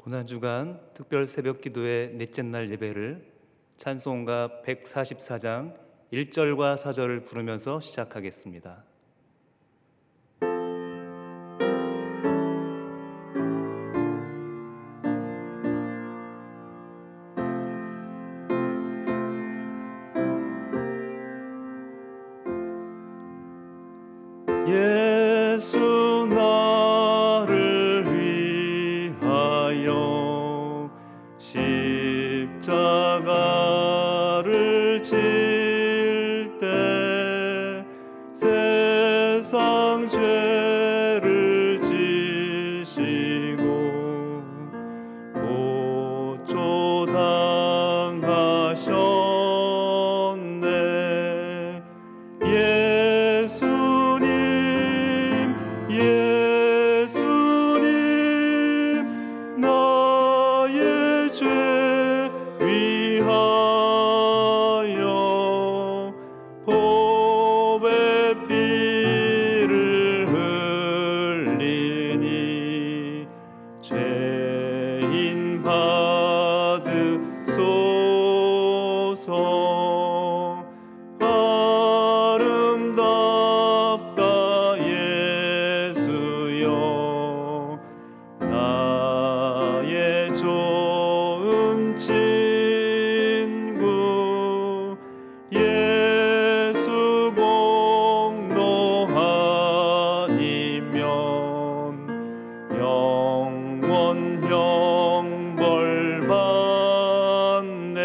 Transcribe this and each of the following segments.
고난주간 특별 새벽기도의 넷째 날 예배를 찬송가 144장 1절과 4절을 부르면서 시작하겠습니다. 예수 나를 위하여 십자가를 질 때 세상 죄를 지시고 고초 당하셨네. 예수님 나의 죄 위하여 보배 피를 흘리니 죄인 받으소서. 아름답다 예수여 나의 좋은 친구. 예수 공로 아니면 영원 형벌 받네.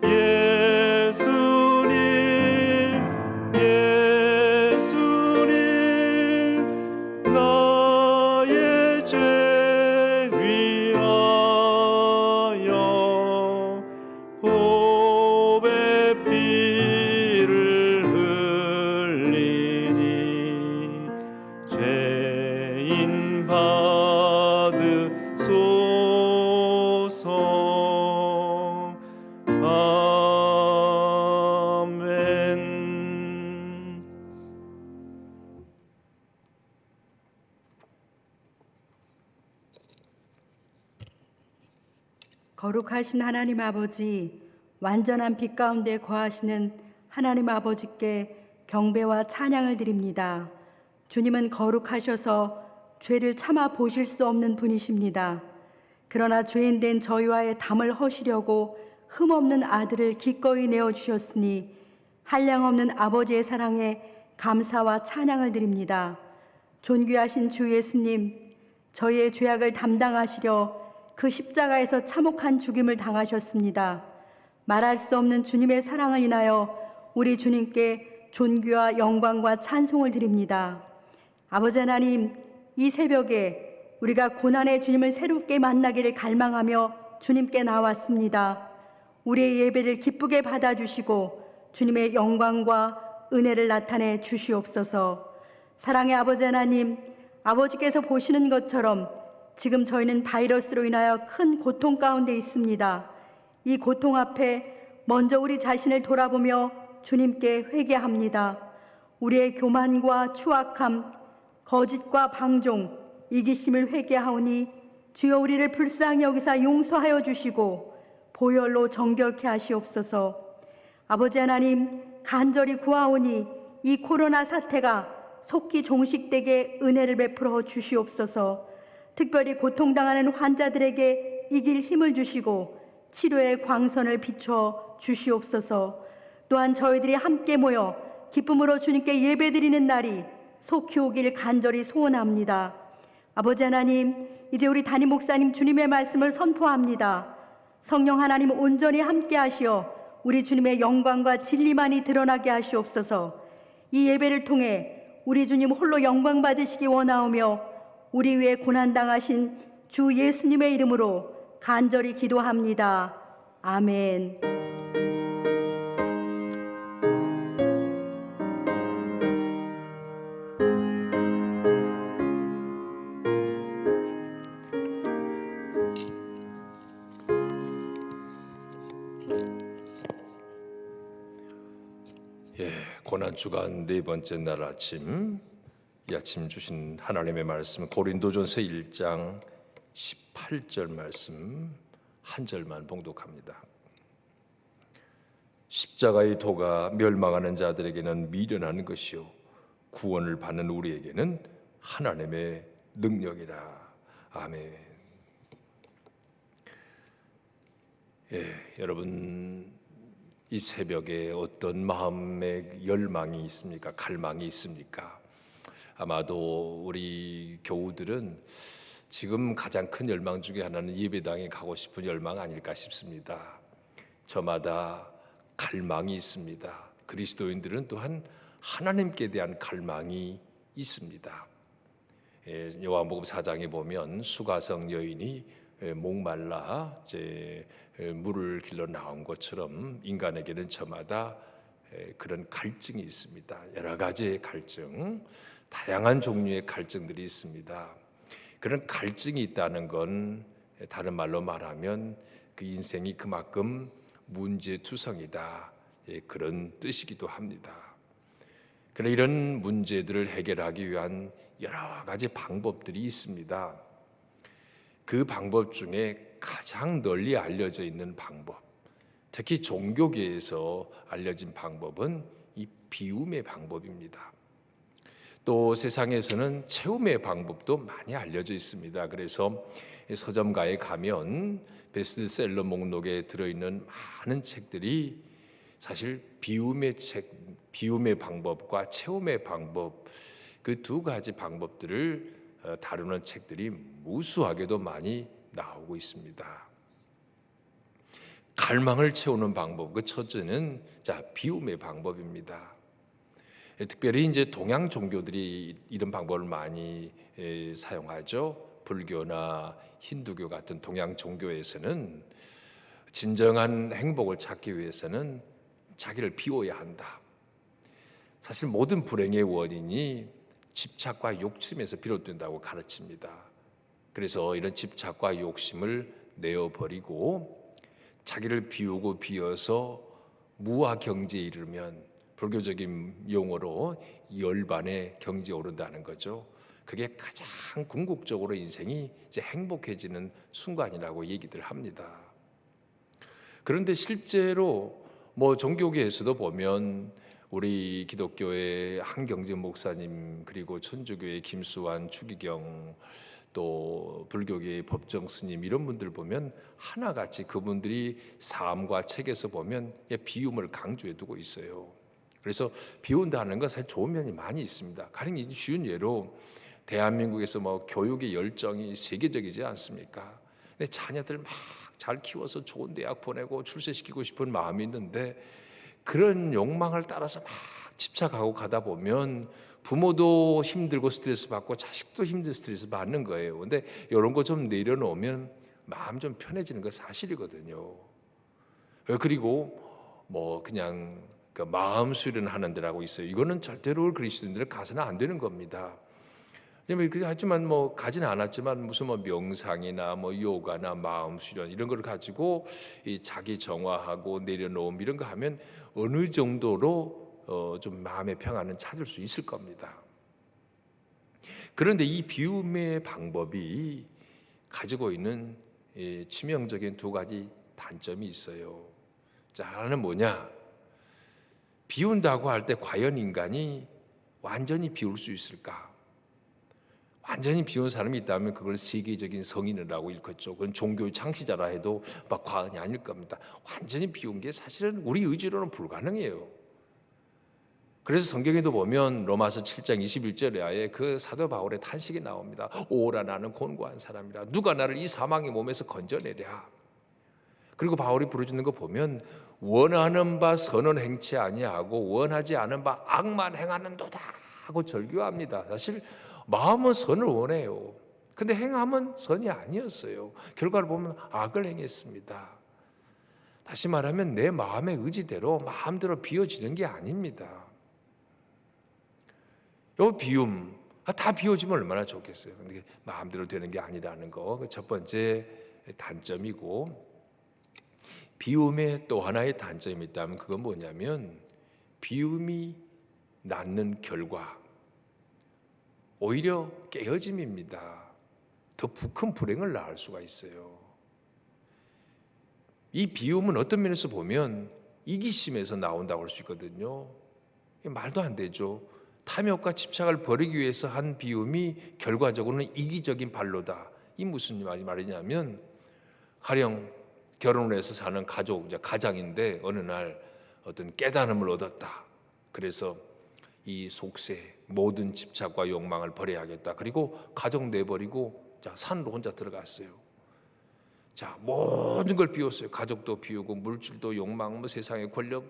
예수님 나의 죄 위하여 보배 피를 흘리니 죄인 받으소서. 아멘. 거룩하신 하나님 아버지, 완전한 빛 가운데 거하시는 하나님 아버지께 경배와 찬양을 드립니다. 주님은 거룩하셔서 죄를 참아 보실 수 없는 분이십니다. 그러나 죄인된 저희와의 담을 허시려고 흠없는 아들을 기꺼이 내어주셨으니 한량없는 아버지의 사랑에 감사와 찬양을 드립니다. 존귀하신 주 예수님, 저희의 죄악을 담당하시려 그 십자가에서 참혹한 죽임을 당하셨습니다. 말할 수 없는 주님의 사랑을 인하여 우리 주님께 존귀와 영광과 찬송을 드립니다. 아버지 하나님, 이 새벽에 우리가 고난의 주님을 새롭게 만나기를 갈망하며 주님께 나왔습니다. 우리의 예배를 기쁘게 받아주시고 주님의 영광과 은혜를 나타내 주시옵소서. 사랑의 아버지 하나님, 아버지께서 보시는 것처럼 지금 저희는 바이러스로 인하여 큰 고통 가운데 있습니다. 이 고통 앞에 먼저 우리 자신을 돌아보며 주님께 회개합니다. 우리의 교만과 추악함, 거짓과 방종, 이기심을 회개하오니 주여 우리를 불쌍히 여기사 용서하여 주시고 보혈로 정결케 하시옵소서. 아버지 하나님, 간절히 구하오니 이 코로나 사태가 속히 종식되게 은혜를 베풀어 주시옵소서. 특별히 고통당하는 환자들에게 이길 힘을 주시고 치료의 광선을 비춰 주시옵소서. 또한 저희들이 함께 모여 기쁨으로 주님께 예배드리는 날이 속히 오길 간절히 소원합니다. 아버지 하나님, 이제 우리 담임 목사님 주님의 말씀을 선포합니다. 성령 하나님 온전히 함께 하시어 우리 주님의 영광과 진리만이 드러나게 하시옵소서. 이 예배를 통해 우리 주님 홀로 영광 받으시기 원하오며 우리 위에 고난당하신 주 예수님의 이름으로 간절히 기도합니다. 아멘. 고난주간 네 번째 날 아침, 이 아침 주신 하나님의 말씀 고린도전서 1장 18절 말씀 한 절만 봉독합니다. 십자가의 도가 멸망하는 자들에게는 미련한 것이요 구원을 받는 우리에게는 하나님의 능력이라. 아멘. 여러분, 이 새벽에 어떤 마음의 열망이 있습니까? 갈망이 있습니까? 아마도 우리 교우들은 지금 가장 큰 열망 중에 하나는 예배당에 가고 싶은 열망 아닐까 싶습니다. 저마다 갈망이 있습니다. 그리스도인들은 또한 하나님께 대한 갈망이 있습니다. 요한복음 4장에 보면 수가성 여인이 목말라 이제 물을 길러 나온 것처럼 인간에게는 저마다 그런 갈증이 있습니다. 여러 가지의 갈증, 다양한 종류의 갈증들이 있습니다. 그런 갈증이 있다는 건 다른 말로 말하면 그 인생이 그만큼 문제투성이다, 그런 뜻이기도 합니다. 그러나 이런 문제들을 해결하기 위한 여러 가지 방법들이 있습니다. 그 방법 중에 가장 널리 알려져 있는 방법, 특히 종교계에서 알려진 방법은 이 비움의 방법입니다. 또 세상에서는 채움의 방법도 많이 알려져 있습니다. 그래서 서점가에 가면 베스트셀러 목록에 들어있는 많은 책들이 사실 비움의 책, 비움의 방법과 채움의 방법, 그 두 가지 방법들을 다루는 책들이 무수하게도 많이 나오고 있습니다. 갈망을 채우는 방법, 그 첫째는 비움의 방법입니다. 특별히 이제 동양 종교들이 이런 방법을 많이 사용하죠. 불교나 힌두교 같은 동양 종교에서는 진정한 행복을 찾기 위해서는 자기를 비워야 한다. 사실 모든 불행의 원인이 집착과 욕심에서 비롯된다고 가르칩니다. 그래서 이런 집착과 욕심을 내어버리고 자기를 비우고 비워서 무아 경지에 이르면, 불교적인 용어로 열반의 경지에 오른다는 거죠. 그게 가장 궁극적으로 인생이 이제 행복해지는 순간이라고 얘기들 합니다. 그런데 실제로 종교계에서도 보면 우리 기독교의 한경진 목사님, 그리고 천주교의 김수환, 추기경, 또 불교계의 법정 스님, 이런 분들 보면 하나같이 그분들이 삶과 책에서 보면 비움을 강조해 두고 있어요. 그래서 비운다는 건 사실 좋은 면이 많이 있습니다. 가령 쉬운 예로 대한민국에서 교육의 열정이 세계적이지 않습니까? 근데 자녀들 막 잘 키워서 좋은 대학 보내고 출세시키고 싶은 마음이 있는데 그런 욕망을 따라서 막 집착하고 가다 보면 부모도 힘들고 스트레스 받고 자식도 힘든 스트레스 받는 거예요. 근데 이런 거 좀 내려놓으면 마음 좀 편해지는 거 사실이거든요. 그리고 그냥 그 마음 수련하는 데라고 있어요. 이거는 절대로 그리스도인들은 가서는 안 되는 겁니다. 하지만 가지는 않았지만 무슨 명상이나 요가나 마음 수련 이런 걸 가지고 이 자기 정화하고 내려놓음 이런 거 하면 어느 정도로 좀 마음의 평안은 찾을 수 있을 겁니다. 그런데 이 비움의 방법이 가지고 있는 치명적인 두 가지 단점이 있어요. 자, 하나는 뭐냐? 비운다고 할 때 과연 인간이 완전히 비울 수 있을까? 완전히 비운 사람이 있다면 그걸 세계적인 성인이라고 일컫죠. 그건 종교의 창시자라 해도 과언이 아닐 겁니다. 완전히 비운 게 사실은 우리 의지로는 불가능해요. 그래서 성경에도 보면 로마서 7장 21절에 그 사도 바울의 탄식이 나옵니다. 오라, 나는 곤고한 사람이라. 누가 나를 이 사망의 몸에서 건져내랴. 그리고 바울이 부르짖는 거 보면 원하는 바 선은 행치 아니하고 원하지 않은 바 악만 행하는도다 하고 절규합니다. 사실 마음은 선을 원해요. 근데 행함은 선이 아니었어요. 결과를 보면 악을 행했습니다. 다시 말하면 내 마음의 의지대로 마음대로 비워지는 게 아닙니다. 요 비움, 다 비워지면 얼마나 좋겠어요. 근데 마음대로 되는 게 아니라는 거, 첫 번째 단점이고, 비움의 또 하나의 단점이 있다면 그건 뭐냐면 비움이 낳는 결과 오히려 깨어짐입니다. 더 큰 불행을 낳을 수가 있어요. 이 비움은 어떤 면에서 보면 이기심에서 나온다고 할 수 있거든요. 말도 안 되죠. 탐욕과 집착을 버리기 위해서 한 비움이 결과적으로는 이기적인 발로다. 이 무슨 말이냐면, 가령 결혼을 해서 사는 가족, 가장인데 어느 날 어떤 깨달음을 얻었다. 그래서 이 속세, 모든 집착과 욕망을 버려야겠다. 그리고 가족 내버리고 산으로 혼자 들어갔어요. 모든 걸 비웠어요. 가족도 비우고 물질도 욕망, 세상의 권력,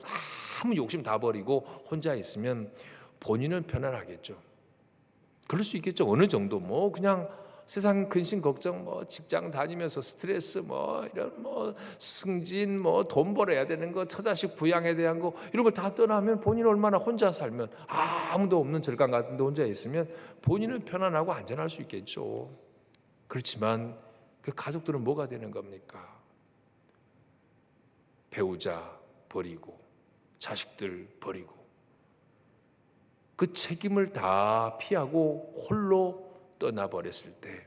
아무 욕심 다 버리고 혼자 있으면 본인은 편안하겠죠. 그럴 수 있겠죠. 어느 정도 그냥 세상 근심 걱정 직장 다니면서 스트레스 이런 승진 돈 벌어야 되는 거, 처자식 부양에 대한 거, 이런 걸 다 떠나면 본인 얼마나 혼자 살면, 아무도 없는 절간 같은 데 혼자 있으면 본인은 편안하고 안전할 수 있겠죠. 그렇지만 그 가족들은 뭐가 되는 겁니까? 배우자 버리고 자식들 버리고 그 책임을 다 피하고 홀로 떠나버렸을 때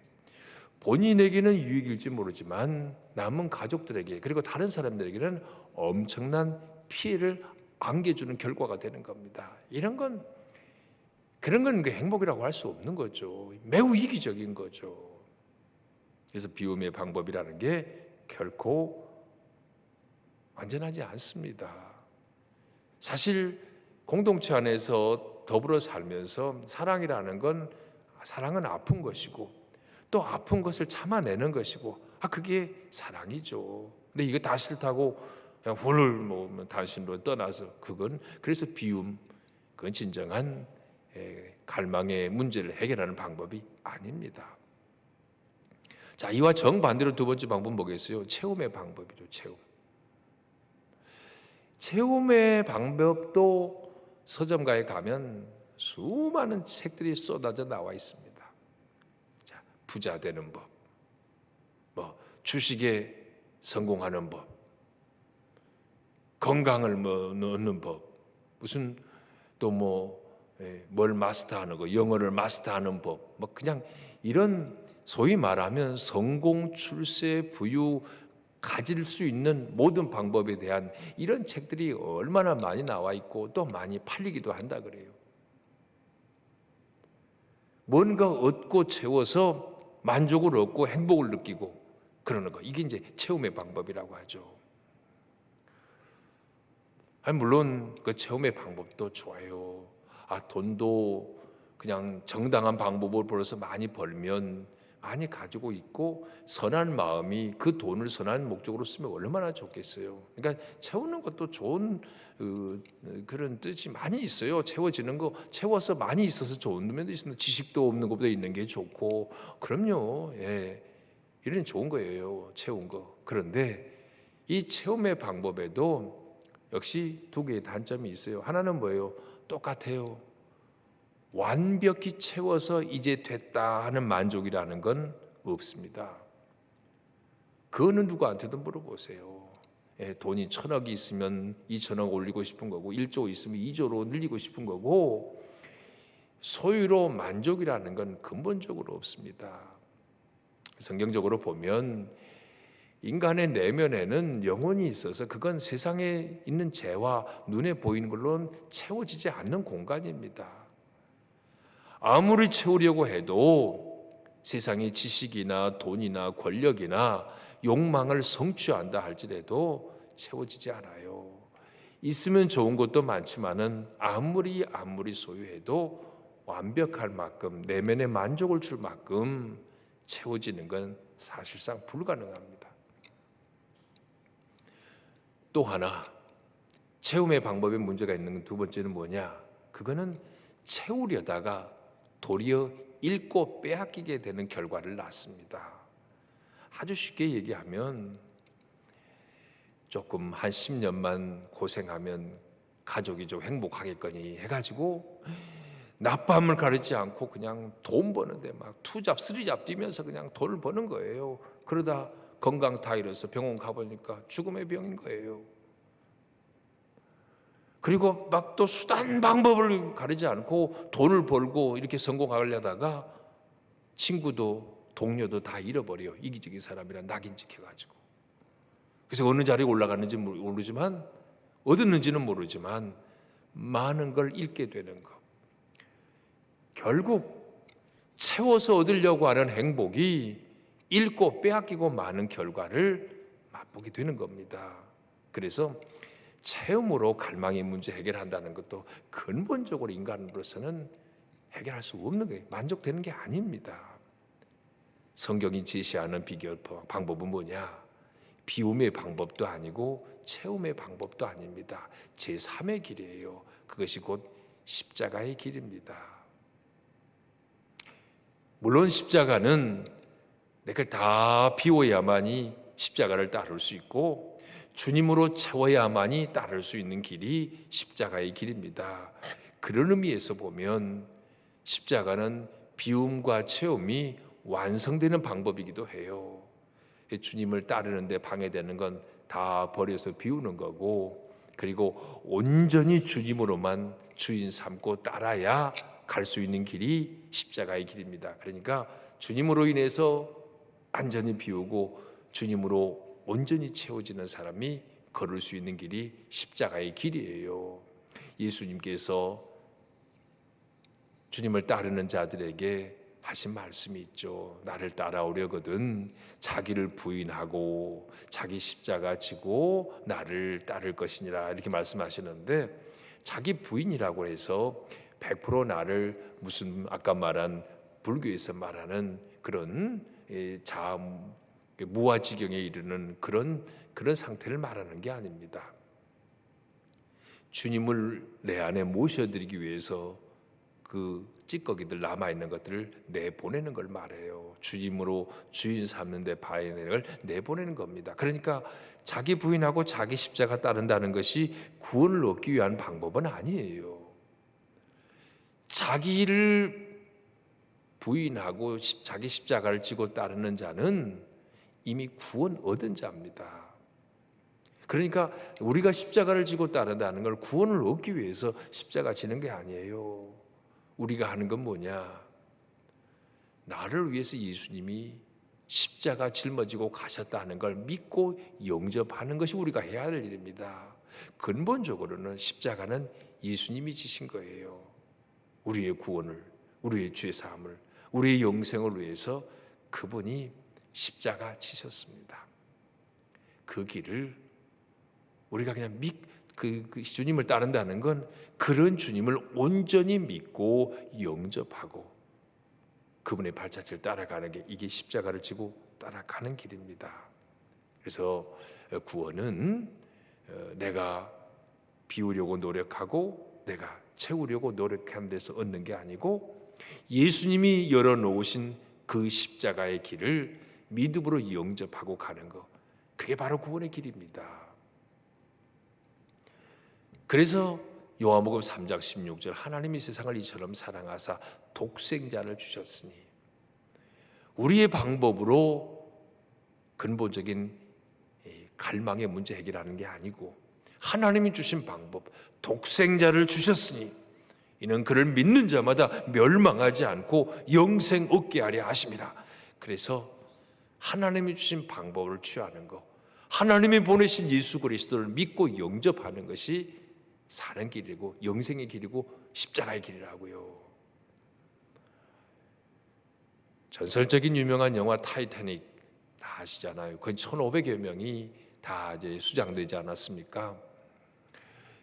본인에게는 유익일지 모르지만 남은 가족들에게, 그리고 다른 사람들에게는 엄청난 피해를 안겨주는 결과가 되는 겁니다. 그런 건 행복이라고 할 수 없는 거죠. 매우 이기적인 거죠. 그래서 비움의 방법이라는 게 결코 완전하지 않습니다. 사실 공동체 안에서 더불어 살면서 사랑은 아픈 것이고, 또 아픈 것을 참아내는 것이고, 그게 사랑이죠. 근데 이거 다 싫다고 그냥 훌 당신으로 떠나서, 그래서 비움, 그건 진정한 갈망의 문제를 해결하는 방법이 아닙니다. 이와 정반대로 두 번째 방법은 뭐겠어요? 채움의 방법이죠. 채움의 방법도 서점가에 가면 수많은 책들이 쏟아져 나와 있습니다. 부자 되는 법, 주식에 성공하는 법, 건강을 얻는 법, 무슨 또 뭘 마스터하는 거, 영어를 마스터하는 법, 그냥 이런 소위 말하면 성공, 출세, 부유, 가질 수 있는 모든 방법에 대한 이런 책들이 얼마나 많이 나와 있고 또 많이 팔리기도 한다 그래요. 뭔가 얻고 채워서 만족을 얻고 행복을 느끼고 그러는 거, 이게 이제 채움의 방법이라고 하죠. 물론 그 채움의 방법도 좋아요. 돈도 그냥 정당한 방법으로 벌어서 많이 벌면 많이 가지고 있고 선한 마음이 그 돈을 선한 목적으로 쓰면 얼마나 좋겠어요. 그러니까 채우는 것도 좋은 그런 뜻이 많이 있어요. 채워지는 거, 채워서 많이 있어서 좋은 면도 있습니다. 지식도 없는 것보다 있는 게 좋고, 그럼요. 이런 좋은 거예요. 채운 거. 그런데 이 채움의 방법에도 역시 두 개의 단점이 있어요. 하나는 뭐예요? 똑같아요. 완벽히 채워서 이제 됐다 하는 만족이라는 건 없습니다. 그거는 누구한테도 물어보세요. 돈이 1,000억이 있으면 2,000억 올리고 싶은 거고, 1조 있으면 2조로 늘리고 싶은 거고, 소유로 만족이라는 건 근본적으로 없습니다. 성경적으로 보면 인간의 내면에는 영혼이 있어서 그건 세상에 있는 재와 눈에 보이는 걸로는 채워지지 않는 공간입니다. 아무리 채우려고 해도 세상의 지식이나 돈이나 권력이나 욕망을 성취한다 할지라도 채워지지 않아요. 있으면 좋은 것도 많지만은 아무리 소유해도 완벽할 만큼, 내면의 만족을 줄 만큼 채워지는 건 사실상 불가능합니다. 또 하나, 채움의 방법에 문제가 있는 두 번째는 뭐냐? 그거는 채우려다가 도리어 잃고 빼앗기게 되는 결과를 낳습니다. 아주 쉽게 얘기하면 조금 한 10년만 고생하면 가족이 좀 행복하겠거니 해가지고 낮밤을 가리지 않고 그냥 돈 버는데 막 투잡, 쓰리잡 뛰면서 그냥 돈을 버는 거예요. 그러다 건강 다 잃어서 병원 가보니까 죽음의 병인 거예요. 그리고 막 또 수단 방법을 가리지 않고 돈을 벌고 이렇게 성공하려다가 친구도 동료도 다 잃어버려. 이기적인 사람이라 낙인찍혀가지고. 그래서 어느 자리에 올라갔는지 모르지만, 얻었는지는 모르지만 많은 걸 잃게 되는 것. 결국 채워서 얻으려고 하는 행복이 잃고 빼앗기고 많은 결과를 맛보게 되는 겁니다. 그래서 체험으로 갈망의 문제 해결한다는 것도 근본적으로 인간으로서는 해결할 수 없는 거예요. 만족되는 게 아닙니다. 성경이 제시하는 비결 방법은 뭐냐? 비움의 방법도 아니고 체험의 방법도 아닙니다. 제3의 길이에요. 그것이 곧 십자가의 길입니다. 물론 십자가는 내가 다 비워야만이 십자가를 따를 수 있고 주님으로 채워야만이 따를 수 있는 길이 십자가의 길입니다. 그런 의미에서 보면 십자가는 비움과 체험이 완성되는 방법이기도 해요. 주님을 따르는데 방해되는 건 다 버려서 비우는 거고, 그리고 온전히 주님으로만 주인 삼고 따라야 갈 수 있는 길이 십자가의 길입니다. 그러니까 주님으로 인해서 완전히 비우고 주님으로 온전히 채워지는 사람이 걸을 수 있는 길이 십자가의 길이에요. 예수님께서 주님을 따르는 자들에게 하신 말씀이 있죠. 나를 따라오려거든 자기를 부인하고 자기 십자가 지고 나를 따를 것이니라, 이렇게 말씀하시는데, 자기 부인이라고 해서 100% 나를 무슨 아까 말한 불교에서 말하는 그런 무아지경에 이르는 그런 상태를 말하는 게 아닙니다. 주님을 내 안에 모셔드리기 위해서 그 찌꺼기들 남아있는 것들을 내보내는 걸 말해요. 주님으로 주인 삼는 데 바에는 걸 내보내는 겁니다. 그러니까 자기 부인하고 자기 십자가 따른다는 것이 구원을 얻기 위한 방법은 아니에요. 자기를 부인하고 자기 십자가를 지고 따르는 자는 이미 구원 얻은 자입니다. 그러니까 우리가 십자가를 지고 따른다는 걸 구원을 얻기 위해서 십자가 지는 게 아니에요. 우리가 하는 건 뭐냐? 나를 위해서 예수님이 십자가 짊어지고 가셨다는 걸 믿고 영접하는 것이 우리가 해야 할 일입니다. 근본적으로는 십자가는 예수님이 지신 거예요. 우리의 구원을, 우리의 죄 사함을, 우리의 영생을 위해서 그분이 십자가 지셨습니다. 그 길을 우리가 그냥 그 주님을 따른다는 건 그런 주님을 온전히 믿고 영접하고 그분의 발자취를 따라가는 게, 이게 십자가를 지고 따라가는 길입니다. 그래서 구원은 내가 비우려고 노력하고 내가 채우려고 노력하는 데서 얻는 게 아니고 예수님이 열어놓으신 그 십자가의 길을 믿음으로 영접하고 가는 것, 그게 바로 구원의 길입니다. 그래서 요한복음 3장 16절, 하나님이 세상을 이처럼 사랑하사 독생자를 주셨으니, 우리의 방법으로 근본적인 갈망의 문제 해결하는 게 아니고 하나님이 주신 방법, 독생자를 주셨으니 이는 그를 믿는 자마다 멸망하지 않고 영생 얻게 하려 하심이라. 그래서 하나님이 주신 방법을 취하는 것, 하나님이 보내신 예수 그리스도를 믿고 영접하는 것이 사는 길이고 영생의 길이고 십자가의 길이라고요. 전설적인 유명한 영화 타이타닉 다 아시잖아요. 거의 1,500여 명이 다 이제 수장되지 않았습니까?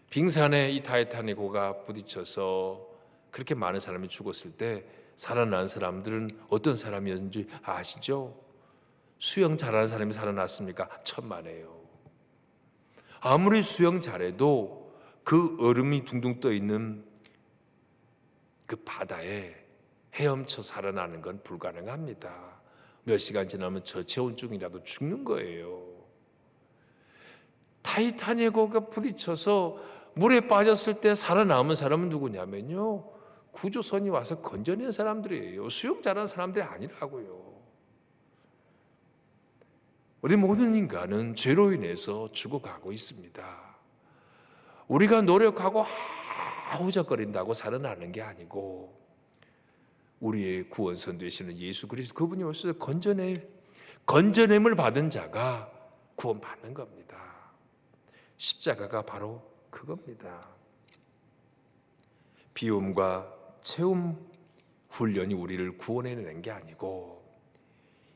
빙산에 이 타이타닉호가 부딪혀서 그렇게 많은 사람이 죽었을 때 살아난 사람들은 어떤 사람이었는지 아시죠? 수영 잘하는 사람이 살아났습니까? 천만에요. 아무리 수영 잘해도 그 얼음이 둥둥 떠 있는 그 바다에 헤엄쳐 살아나는 건 불가능합니다. 몇 시간 지나면 저체온증이라도 죽는 거예요. 타이타닉호가 부딪혀서 물에 빠졌을 때 살아남은 사람은 누구냐면요, 구조선이 와서 건져낸 사람들이에요. 수영 잘하는 사람들이 아니라고요. 우리 모든 인간은 죄로 인해서 죽어가고 있습니다. 우리가 노력하고 아우적거린다고 살아나는 게 아니고 우리의 구원선 되시는 예수 그리스도 그분이 오셔서 건져냄을 받은 자가 구원받는 겁니다. 십자가가 바로 그겁니다. 비움과 채움 훈련이 우리를 구원해내는 게 아니고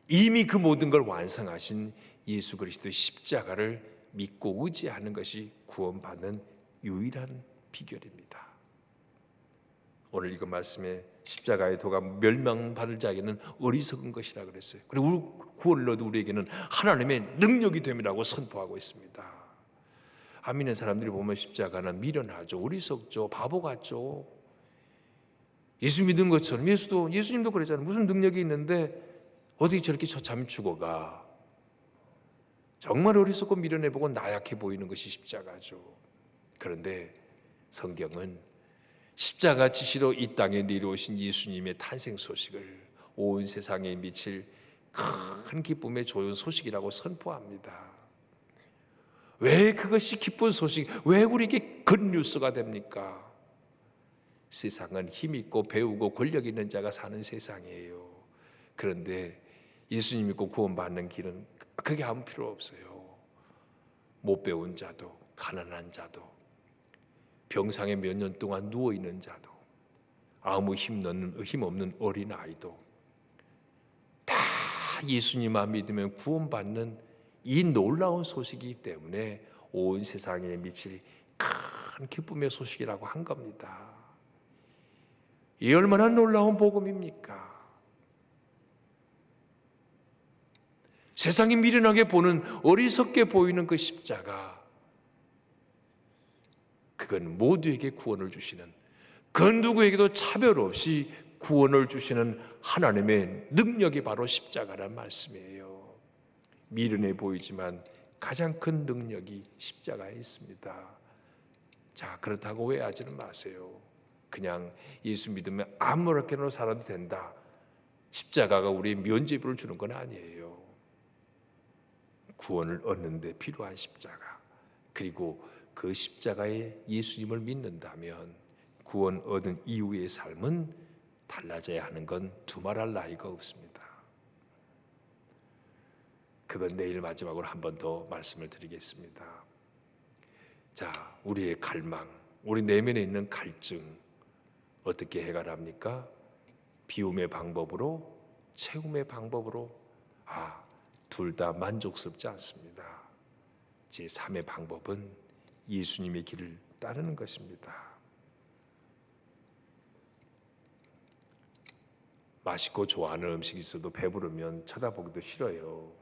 이미 그 모든 걸 완성하신 예수 그리스도의 십자가를 믿고 의지하는 것이 구원받는 유일한 비결입니다. 오늘 이거 말씀에 십자가의 도가 멸망받을 자에게는 어리석은 것이라 그랬어요. 그리고 구원을 얻은 우리에게는 하나님의 능력이 됨이라고 선포하고 있습니다. 안 믿는 사람들이 보면 십자가는 미련하죠, 어리석죠, 바보 같죠. 예수 믿은 것처럼 예수님도 그랬잖아요. 무슨 능력이 있는데 어떻게 저렇게 처참히 죽어가. 정말 어리석고 미련해보고 나약해 보이는 것이 십자가죠. 그런데 성경은 십자가 지시로 이 땅에 내려오신 예수님의 탄생 소식을 온 세상에 미칠 큰 기쁨의 좋은 소식이라고 선포합니다. 왜 그것이 기쁜 소식, 왜 우리에게 굿뉴스가 됩니까? 세상은 힘있고 배우고 권력 있는 자가 사는 세상이에요. 그런데 예수님 믿고 구원받는 길은 그게 아무 필요 없어요. 못 배운 자도, 가난한 자도, 병상에 몇 년 동안 누워있는 자도, 아무 힘 없는 어린아이도 다 예수님만 믿으면 구원받는 이 놀라운 소식이기 때문에 온 세상에 미칠 큰 기쁨의 소식이라고 한 겁니다. 이 얼마나 놀라운 복음입니까? 세상이 미련하게 보는, 어리석게 보이는 그 십자가, 그건 모두에게 구원을 주시는, 그 누구에게도 차별 없이 구원을 주시는 하나님의 능력이 바로 십자가란 말씀이에요. 미련해 보이지만 가장 큰 능력이 십자가에 있습니다. 자, 그렇다고 오해하지는 마세요. 그냥 예수 믿으면 아무렇게나 살아도 된다, 십자가가 우리의 면죄부를 주는 건 아니에요. 구원을 얻는 데 필요한 십자가, 그리고 그 십자가에 예수님을 믿는다면 구원 얻은 이후의 삶은 달라져야 하는 건 두말할 나위가 없습니다. 그건 내일 마지막으로 한 번 더 말씀을 드리겠습니다. 자, 우리의 갈망, 우리 내면에 있는 갈증 어떻게 해결합니까? 비움의 방법으로, 채움의 방법으로? 둘 다 만족스럽지 않습니다. 제3의 방법은 예수님의 길을 따르는 것입니다. 맛있고 좋아하는 음식이 있어도 배부르면 쳐다보기도 싫어요.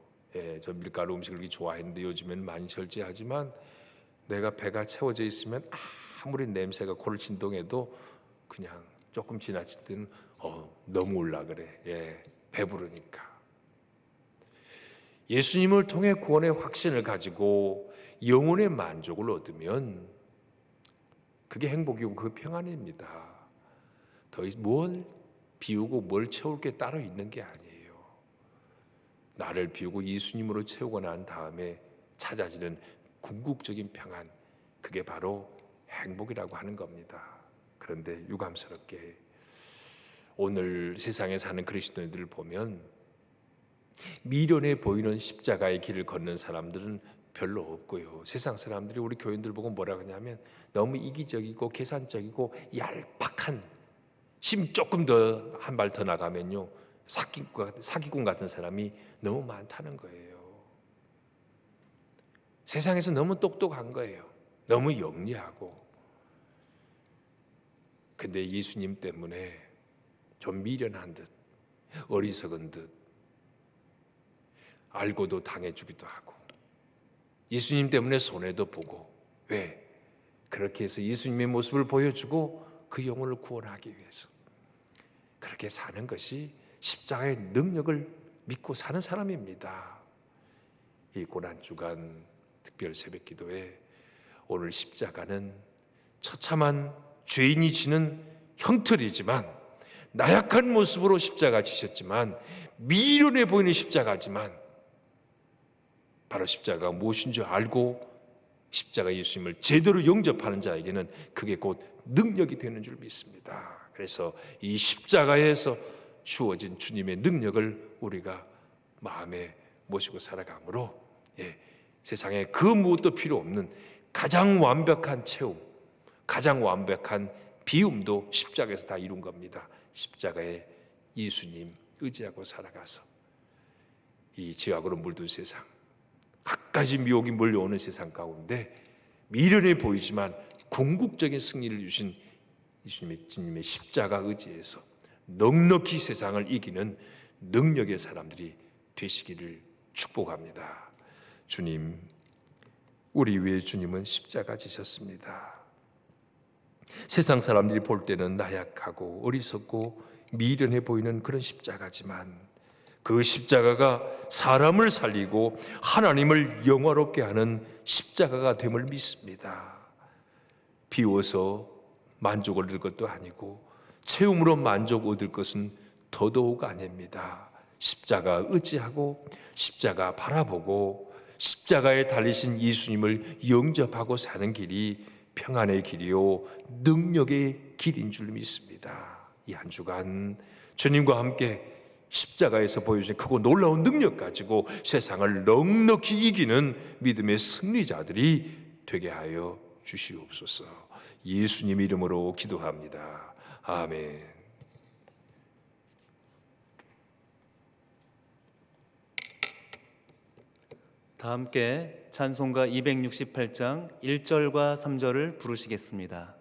저 밀가루 음식을 그렇게 좋아했는데 요즘에는 많이 절제하지만 내가 배가 채워져 있으면 아무리 냄새가 코를 진동해도 그냥 조금 지나칠 때는 너무 올라 그래. 배부르니까. 예수님을 통해 구원의 확신을 가지고 영혼의 만족을 얻으면 그게 행복이고 그 평안입니다. 더 이상 뭘 비우고 뭘 채울 게 따로 있는 게 아니에요. 나를 비우고 예수님으로 채우고 난 다음에 찾아지는 궁극적인 평안, 그게 바로 행복이라고 하는 겁니다. 그런데 유감스럽게 오늘 세상에 사는 그리스도인들을 보면 미련해 보이는 십자가의 길을 걷는 사람들은 별로 없고요. 세상 사람들이 우리 교인들 보고 뭐라 그러냐면 너무 이기적이고 계산적이고 얄팍한, 심 조금 더 한 발 더 나가면요 사기꾼 같은 사람이 너무 많다는 거예요. 세상에서 너무 똑똑한 거예요. 너무 영리하고. 근데 예수님 때문에 좀 미련한 듯, 어리석은 듯, 알고도 당해주기도 하고, 예수님 때문에 손해도 보고. 왜? 그렇게 해서 예수님의 모습을 보여주고 그 영혼을 구원하기 위해서 그렇게 사는 것이 십자가의 능력을 믿고 사는 사람입니다. 이 고난주간 특별 새벽기도에 오늘 십자가는 처참한 죄인이 지는 형틀이지만, 나약한 모습으로 십자가 지셨지만, 미련해 보이는 십자가지만, 바로 십자가가 무엇인 줄 알고 십자가 예수님을 제대로 영접하는 자에게는 그게 곧 능력이 되는 줄 믿습니다. 그래서 이 십자가에서 주어진 주님의 능력을 우리가 마음에 모시고 살아가므로 세상에 그 무엇도 필요 없는 가장 완벽한 체험, 가장 완벽한 비움도 십자가에서 다 이룬 겁니다. 십자가에 예수님 의지하고 살아가서 이 죄악으로 물든 세상, 갖가지 미혹이 몰려오는 세상 가운데 미련해 보이지만 궁극적인 승리를 주신 예수님의 십자가 의지에서 넉넉히 세상을 이기는 능력의 사람들이 되시기를 축복합니다. 주님, 우리 위해 주님은 십자가 지셨습니다. 세상 사람들이 볼 때는 나약하고 어리석고 미련해 보이는 그런 십자가지만 그 십자가가 사람을 살리고 하나님을 영화롭게 하는 십자가가 됨을 믿습니다. 비워서 만족을 얻을 것도 아니고 채움으로 만족 얻을 것은 더더욱 아닙니다. 십자가 의지하고 십자가 바라보고 십자가에 달리신 예수님을 영접하고 사는 길이 평안의 길이요 능력의 길인 줄 믿습니다. 이 한 주간 주님과 함께 십자가에서 보여주신 크고 놀라운 능력 가지고 세상을 넉넉히 이기는 믿음의 승리자들이 되게 하여 주시옵소서. 예수님 이름으로 기도합니다. 아멘. 다 함께 찬송가 268장 1절과 3절을 부르시겠습니다.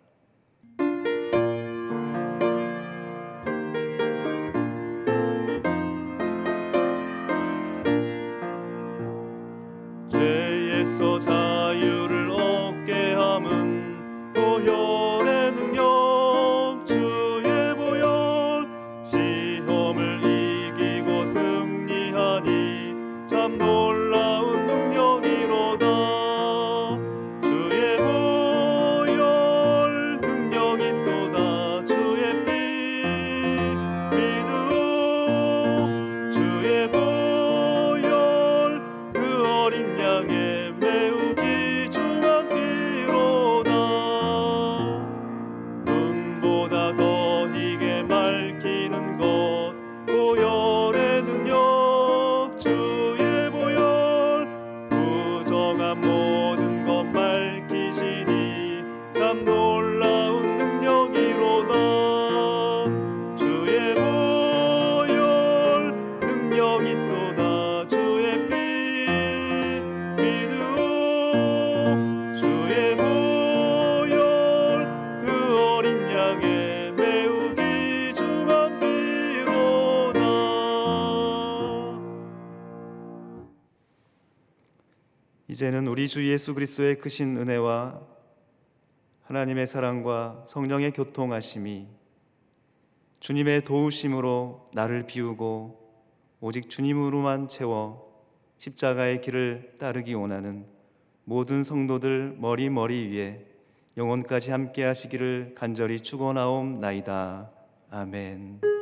죄에서 자유를 얻게 함은 보혈의 능력 주의 보혈 시험을 이기고 승리하니 참 놀라운 능력이로다. 주의 보혈 능력이 또다. 주의 피 믿음 주의 보혈 그 어린 양의 매우 귀중한 피로다. 눈보다 더 희게 맑히는 것 보혈의 능력 주의 보혈 부정한 모든 것 맑히시니 참 놀라운 능력이로다. 주의 보혈 능력이 또다. 주의 피 믿음 주의 보혈 그 어린 양의 매우 귀중한 피로다. 이제는 우리 주 예수 그리스도의 크신 은혜와 하나님의 사랑과 성령의 교통하심이 주님의 도우심으로 나를 비우고 오직 주님으로만 채워 십자가의 길을 따르기 원하는 모든 성도들 머리 위에 영원까지 함께 하시기를 간절히 축원하옵나이다. 아멘.